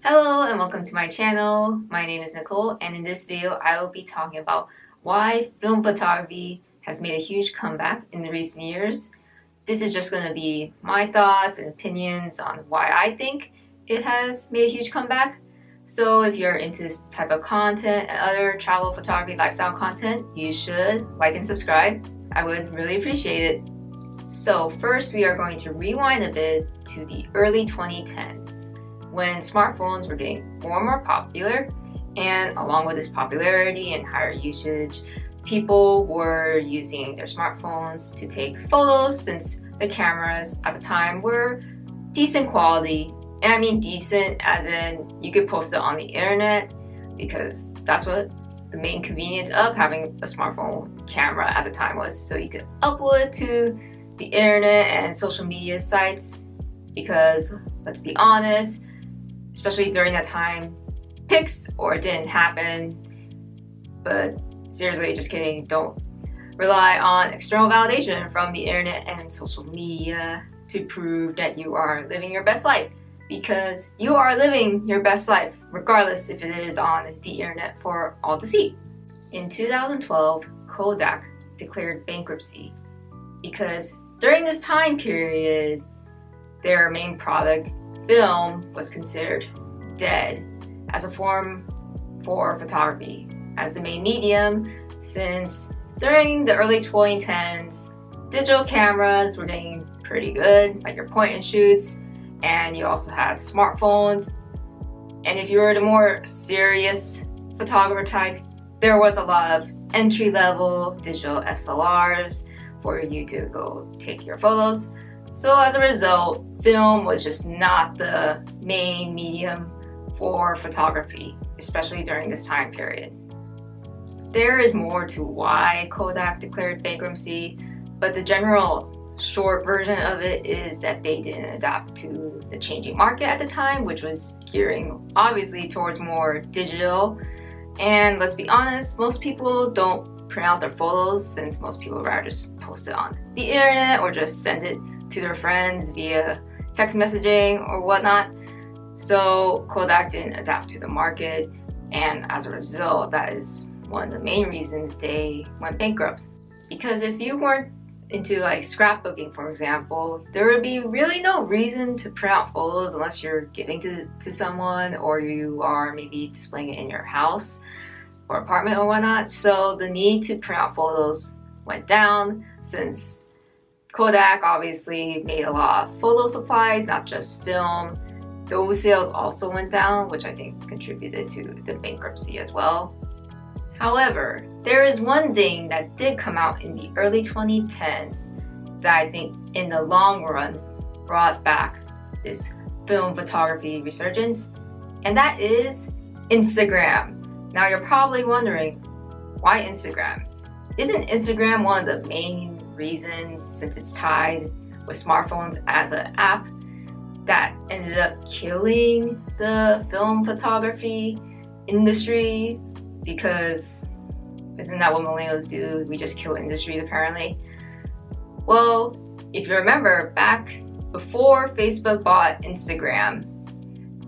Hello and welcome to my channel. My name is Nicole, and in this video I will be talking about why film photography has made a huge comeback in the recent years. This is just going to be my thoughts and opinions on why I think it has made a huge comeback. So if you're into this type of content and other travel photography lifestyle content, you should like and subscribe. I would really appreciate it. So first we are going to rewind a bit to the early 2010s. When smartphones were getting more and more popular, and along with this popularity and higher usage, people were using their smartphones to take photos since the cameras at the time were decent quality. And I mean decent as in you could post it on the internet, because that's what the main convenience of having a smartphone camera at the time was. So you could upload it to the internet and social media sites, because let's be honest, especially during that time, pics or it didn't happen. But seriously, just kidding, don't rely on external validation from the internet and social media to prove that you are living your best life, because you are living your best life regardless if it is on the internet for all to see. In 2012, Kodak declared bankruptcy because during this time period, their main product, film, was considered dead as a form for photography as the main medium, since during the early 2010s, digital cameras were getting pretty good, like your point and shoots, and you also had smartphones. And if you were the more serious photographer type, there was a lot of entry-level digital SLRs for you to go take your photos. So as a result, film was just not the main medium for photography, especially during this time period. There is more to why Kodak declared bankruptcy, but the general short version of it is that they didn't adapt to the changing market at the time, which was gearing obviously towards more digital. And let's be honest, most people don't print out their photos, since most people rather just post it on the internet or just send it to their friends via text messaging or whatnot. So Kodak didn't adapt to the market, and as a result, that is one of the main reasons they went bankrupt. Because if you weren't into like scrapbooking, for example, there would be really no reason to print out photos unless you're giving to someone, or you are maybe displaying it in your house or apartment or whatnot. So the need to print out photos went down, since Kodak obviously made a lot of photo supplies, not just film. Those sales also went down, which I think contributed to the bankruptcy as well. However, there is one thing that did come out in the early 2010s that I think in the long run brought back this film photography resurgence, and that is Instagram. Now you're probably wondering, why Instagram? Isn't Instagram one of the main reasons, since it's tied with smartphones as an app, that ended up killing the film photography industry? Because isn't that what millennials do? We just kill industries apparently. Well, if you remember, back before Facebook bought Instagram,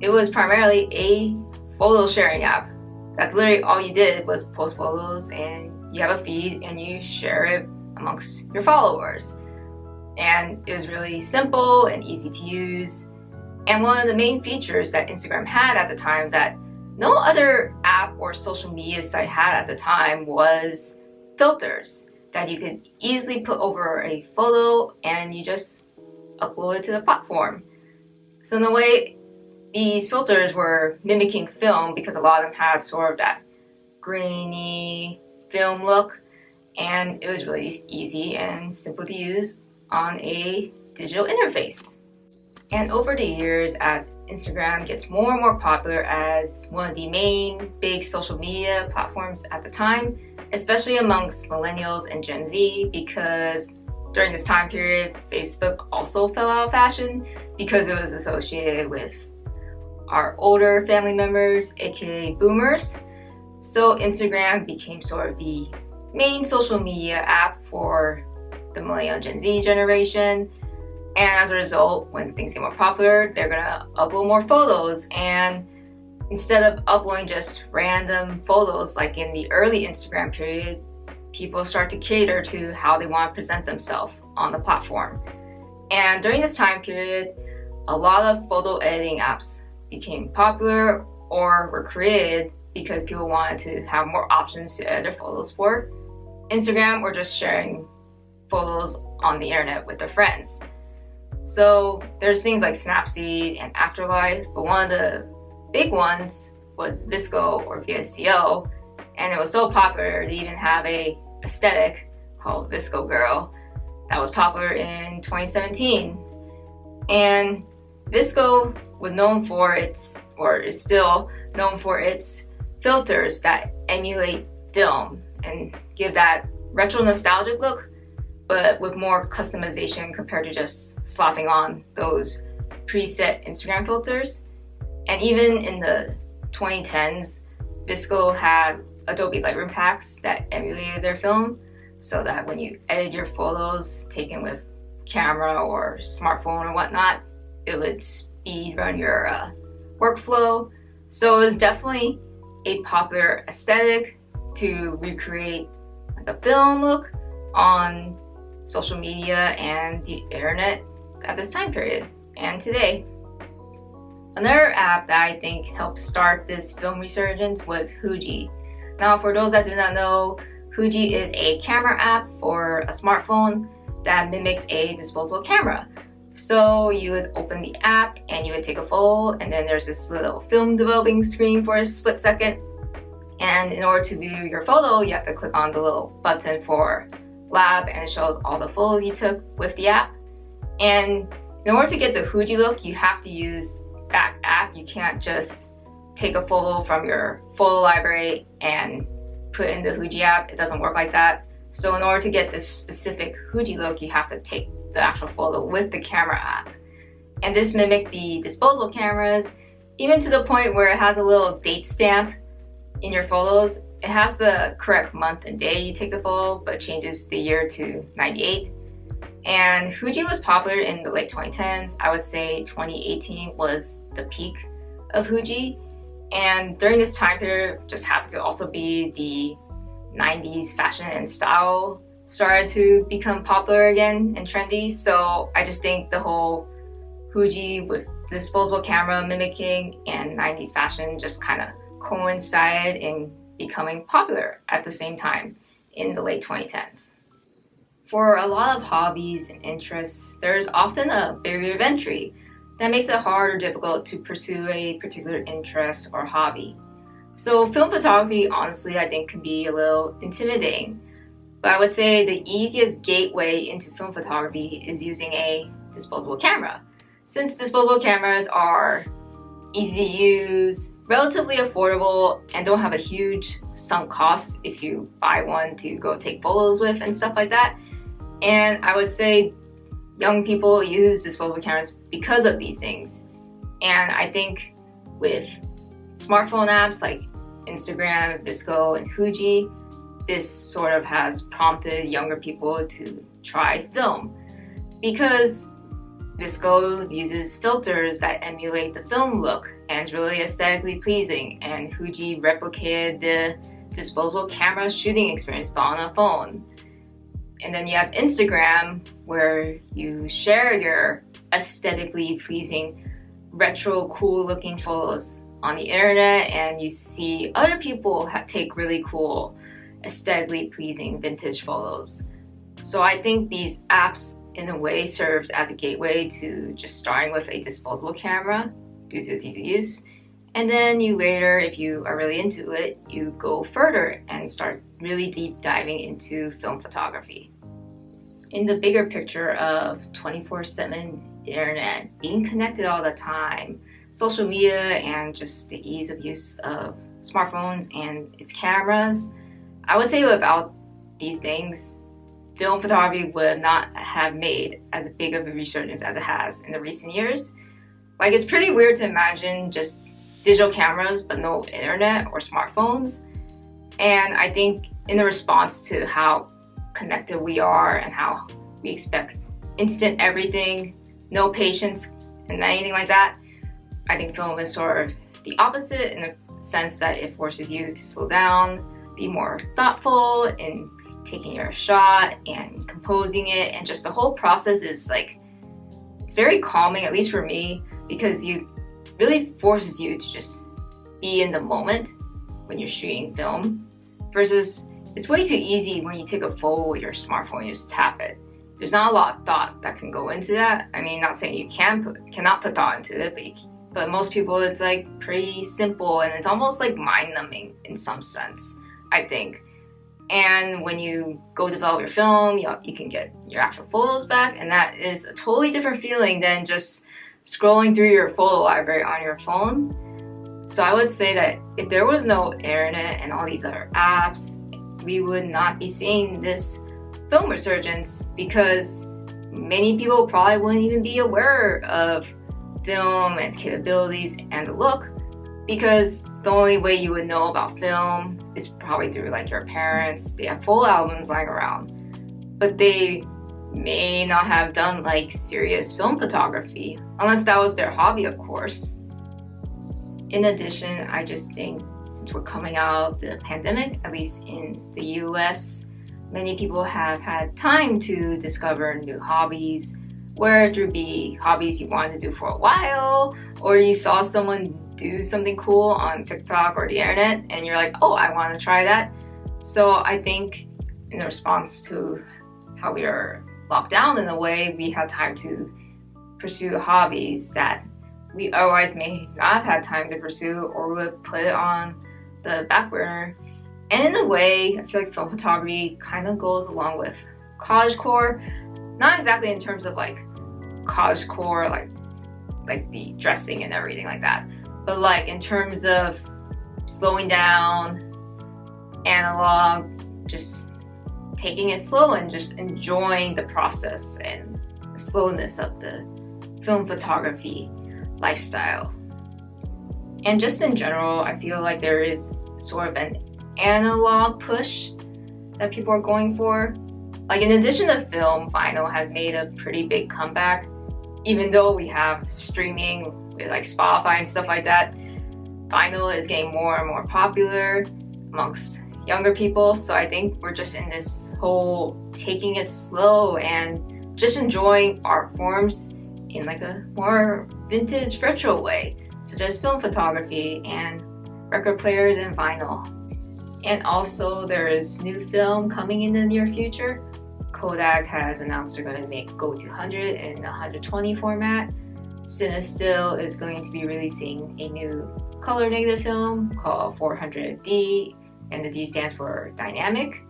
it was primarily a photo sharing app. That's literally all you did was post photos, and you have a feed and you share it amongst your followers. And it was really simple and easy to use. And one of the main features that Instagram had at the time that no other app or social media site had at the time was filters that you could easily put over a photo and you just upload it to the platform. So in a way, these filters were mimicking film, because a lot of them had sort of that grainy film look, and it was really easy and simple to use on a digital interface. And over the years, as Instagram gets more and more popular as one of the main big social media platforms at the time, especially amongst millennials and Gen Z, because during this time period, Facebook also fell out of fashion because it was associated with our older family members, aka boomers. So Instagram became sort of the main social media app for the millennial Gen Z generation. And as a result, when things get more popular, they're gonna upload more photos. And Instead of uploading just random photos like in the early Instagram period, people start to cater to how they want to present themselves on the platform. And during this time period, a lot of photo editing apps became popular or were created because people wanted to have more options to edit their photos for Instagram or just sharing photos on the internet with their friends. So there's things like Snapseed and Afterlife, but one of the big ones was VSCO or VSCO, and it was so popular they even have a aesthetic called VSCO Girl that was popular in 2017. And VSCO was known for its, or is still known for its filters that emulate film and give that retro nostalgic look, but with more customization compared to just slapping on those preset Instagram filters. And even in the 2010s, VSCO had Adobe Lightroom packs that emulated their film, so that when you edit your photos taken with camera or smartphone or whatnot, it would speed run your workflow. So it was definitely a popular aesthetic to recreate like a film look on social media and the internet at this time period and today. Another app that I think helped start this film resurgence was Huji. Now, for those that do not know, Huji is a camera app for a smartphone that mimics a disposable camera. So you would open the app and you would take a photo, and then there's this little film developing screen for a split second. And in order to view your photo, you have to click on the little button for lab, and it shows all the photos you took with the app. And in order to get the Huji look, you have to use that app. You can't just take a photo from your photo library and put it in the Huji app. It doesn't work like that. So in order to get this specific Huji look, you have to take the actual photo with the camera app. And this mimicked the disposable cameras, even to the point where it has a little date stamp in your photos. It has the correct month and day you take the photo, but changes the year to 98. And Huji was popular in the late 2010s. I would say 2018 was the peak of Huji. And during this time period, just happened to also be the 90s fashion and style started to become popular again and trendy. So I just think the whole Huji with disposable camera mimicking and 90s fashion just kind of coincided in becoming popular at the same time in the late 2010s. For a lot of hobbies and interests, there's often a barrier of entry that makes it hard or difficult to pursue a particular interest or hobby. So film photography, honestly, I think can be a little intimidating. But I would say the easiest gateway into film photography is using a disposable camera. Since disposable cameras are easy to use, relatively affordable, and don't have a huge sunk cost if you buy one to go take photos with and stuff like that. And I would say young people use disposable cameras because of these things. And I think with smartphone apps like Instagram, VSCO, and Huji, this sort of has prompted younger people to try film, because VSCO uses filters that emulate the film look and is really aesthetically pleasing, and Huji replicated the disposable camera shooting experience but on a phone. And then you have Instagram, where you share your aesthetically pleasing, retro, cool looking photos on the internet, and you see other people take really cool, aesthetically pleasing vintage photos. So I think these apps in a way serves as a gateway to just starting with a disposable camera due to its easy use. And then you later, if you are really into it, you go further and start really deep diving into film photography. In the bigger picture of 24/7 internet, being connected all the time, social media, and just the ease of use of smartphones and its cameras, I would say without these things, film photography would not have made as big of a resurgence as it has in the recent years. Like, it's pretty weird to imagine just digital cameras but no internet or smartphones. And I think in the response to how connected we are and how we expect instant everything, no patience and anything like that, I think film is sort of the opposite in the sense that it forces you to slow down, be more thoughtful in taking your shot and composing it, and just the whole process is like, it's very calming, at least for me, because you really forces you to just be in the moment when you're shooting film, versus it's way too easy when you take a photo with your smartphone and just tap it. There's not a lot of thought that can go into that. I mean, not saying you cannot put thought into it, but most people it's like pretty simple, and it's almost like mind-numbing in some sense, I think. And when you go develop your film, you can get your actual photos back, and that is a totally different feeling than just scrolling through your photo library on your phone. So I would say that if there was no internet and all these other apps, we would not be seeing this film resurgence, because many people probably wouldn't even be aware of film and its capabilities and the look, because the only way you would know about film is probably through like your parents. They have full albums lying around, but they may not have done like serious film photography, unless that was their hobby, of course. In addition, I just think since we're coming out of the pandemic, at least in the US, many people have had time to discover new hobbies, whether it be hobbies you wanted to do for a while, or you saw someone do something cool on TikTok or the internet and you're like, oh, I want to try that. So I think in response to how we are locked down in a way, we had time to pursue hobbies that we otherwise may not have had time to pursue, or would put it on the back burner. And in a way, I feel like film photography kind of goes along with cottagecore, not exactly in terms of like cottagecore, like the dressing and everything like that, but like in terms of slowing down, analog, just taking it slow and just enjoying the process and the slowness of the film photography lifestyle. And just in general, I feel like there is sort of an analog push that people are going for. Like in addition to film, vinyl has made a pretty big comeback. Even though we have streaming with like Spotify and stuff like that, vinyl is getting more and more popular amongst younger people. So I think we're just in this whole taking it slow and just enjoying art forms in like a more vintage retro way, such as film photography and record players and vinyl. And also there is new film coming in the near future. Kodak has announced they're going to make Go 200 in 120 format. CineStill is going to be releasing a new color negative film called 400D, and the D stands for dynamic.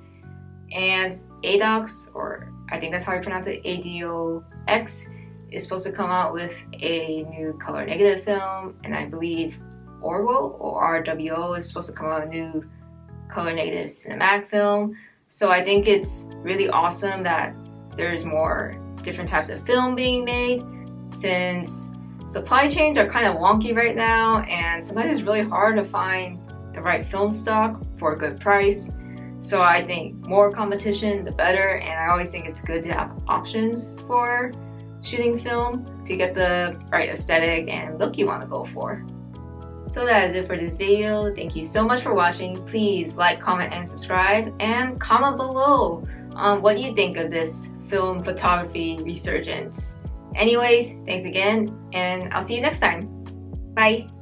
And ADOX, or I think that's how you pronounce it, ADOX, is supposed to come out with a new color negative film, and I believe Orwo or RWO is supposed to come out with a new color negative cinematic film. So I think it's really awesome that there's more different types of film being made, since supply chains are kind of wonky right now, and sometimes it's really hard to find the right film stock for a good price. So I think more competition, the better, and I always think it's good to have options for shooting film to get the right aesthetic and look you want to go for. So that is it for this video. Thank you so much for watching. Please like, comment, and subscribe, and comment below on what you think of this film photography resurgence. Anyways, thanks again, and I'll see you next time. Bye!